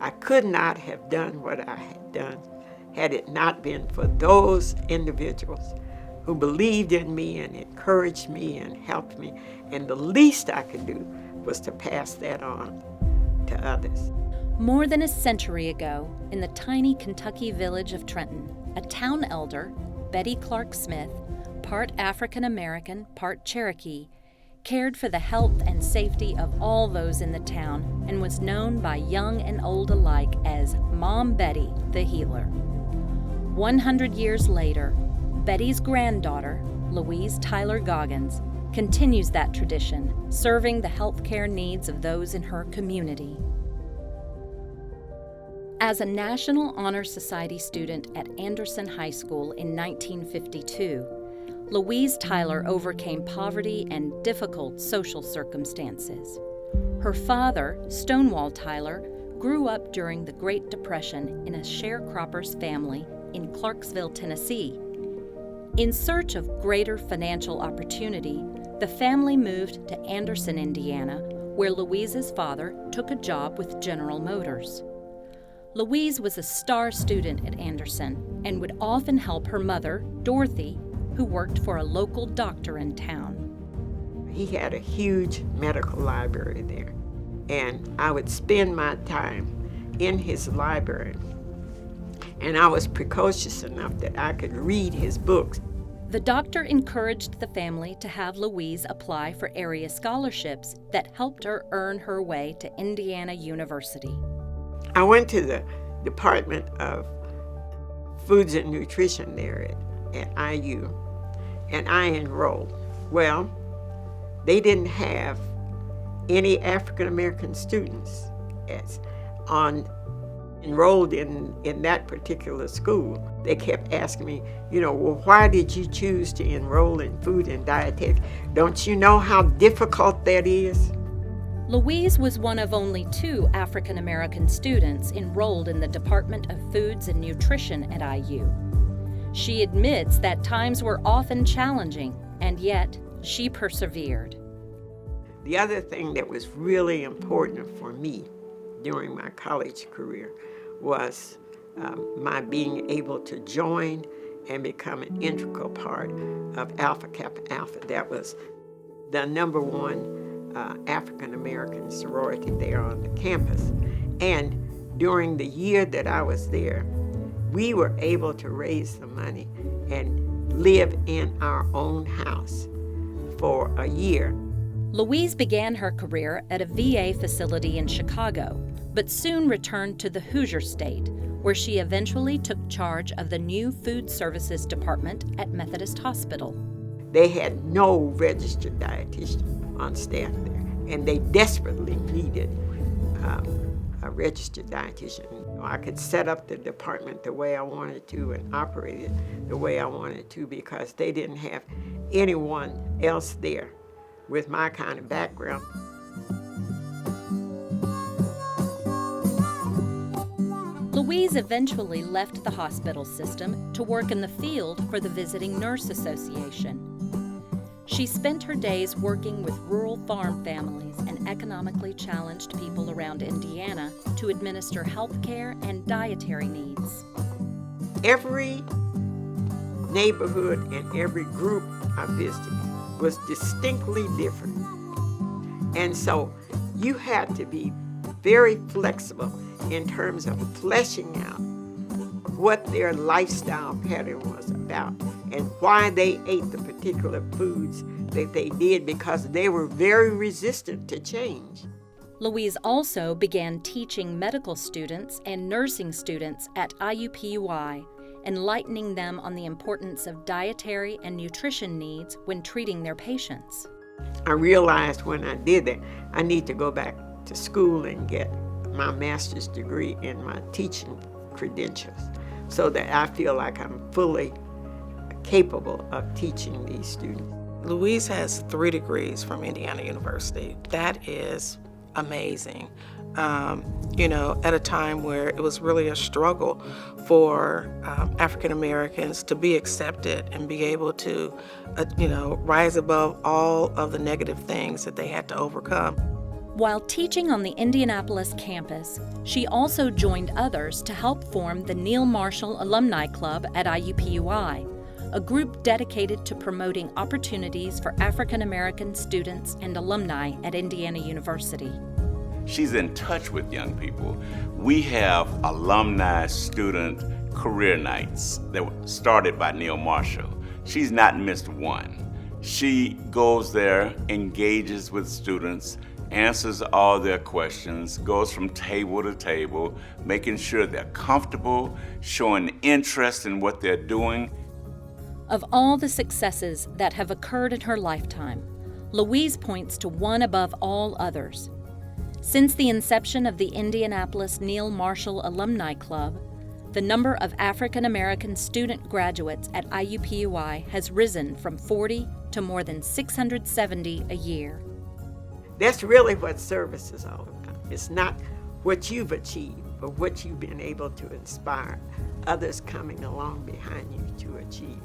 I could not have done what I had done had it not been for those individuals who believed in me and encouraged me and helped me. And the least I could do was to pass that on to others. More than a century ago, in the tiny Kentucky village of Trenton, a town elder, Betty Clark Smith, part African American, part Cherokee, cared for the health and safety of all those in the town and was known by young and old alike as Mom Betty the Healer. 100 years later, Betty's granddaughter, Louise Tyler Goggins, continues that tradition, serving the healthcare needs of those in her community. As a National Honor Society student at Anderson High School in 1952, Louise Tyler overcame poverty and difficult social circumstances. Her father, Stonewall Tyler, grew up during the Great Depression in a sharecropper's family in Clarksville, Tennessee. In search of greater financial opportunity, the family moved to Anderson, Indiana, where Louise's father took a job with General Motors. Louise was a star student at Anderson and would often help her mother, Dorothy, who worked for a local doctor in town. He had a huge medical library there, and I would spend my time in his library. And I was precocious enough that I could read his books. The doctor encouraged the family to have Louise apply for area scholarships that helped her earn her way to Indiana University. I went to the Department of Foods and Nutrition there at IU, and I enrolled. Well, they didn't have any African American students enrolled in that particular school. They kept asking me, well, why did you choose to enroll in food and dietetics? Don't you know how difficult that is? Louise was one of only 2 African American students enrolled in the Department of Foods and Nutrition at IU. She admits that times were often challenging, and yet she persevered. The other thing that was really important for me during my college career was my being able to join and become an integral part of Alpha Kappa Alpha. That was the number 1 African American sorority there on the campus. And during the year that I was there, we were able to raise the money and live in our own house for a year. Louise began her career at a VA facility in Chicago, but soon returned to the Hoosier State, where she eventually took charge of the new Food Services Department at Methodist Hospital. They had no registered dietitian on staff there, and they desperately needed a registered dietitian. I could set up the department the way I wanted to and operate it the way I wanted to because they didn't have anyone else there with my kind of background. Louise eventually left the hospital system to work in the field for the Visiting Nurse Association. She spent her days working with rural farm families and economically challenged people around Indiana to administer health care and dietary needs. Every neighborhood and every group I visited was distinctly different. And so you had to be very flexible in terms of fleshing out what their lifestyle pattern was about and why they ate the particular foods that they did, because they were very resistant to change. Louise also began teaching medical students and nursing students at IUPUI, enlightening them on the importance of dietary and nutrition needs when treating their patients. I realized when I did that, I need to go back to school and get my master's degree in my teaching credentials so that I feel like I'm fully capable of teaching these students. Louise has 3 degrees from Indiana University. That is amazing. At a time where it was really a struggle for African Americans to be accepted and be able to, rise above all of the negative things that they had to overcome. While teaching on the Indianapolis campus, she also joined others to help form the Neil Marshall Alumni Club at IUPUI, a group dedicated to promoting opportunities for African American students and alumni at Indiana University. She's in touch with young people. We have alumni student career nights that were started by Neil Marshall. She's not missed one. She goes there, engages with students, answers all their questions, goes from table to table, making sure they're comfortable, showing interest in what they're doing. Of all the successes that have occurred in her lifetime, Louise points to one above all others. Since the inception of the Indianapolis Neil Marshall Alumni Club, the number of African American student graduates at IUPUI has risen from 40 to more than 670 a year. That's really what service is all about. It's not what you've achieved, but what you've been able to inspire others coming along behind you to achieve.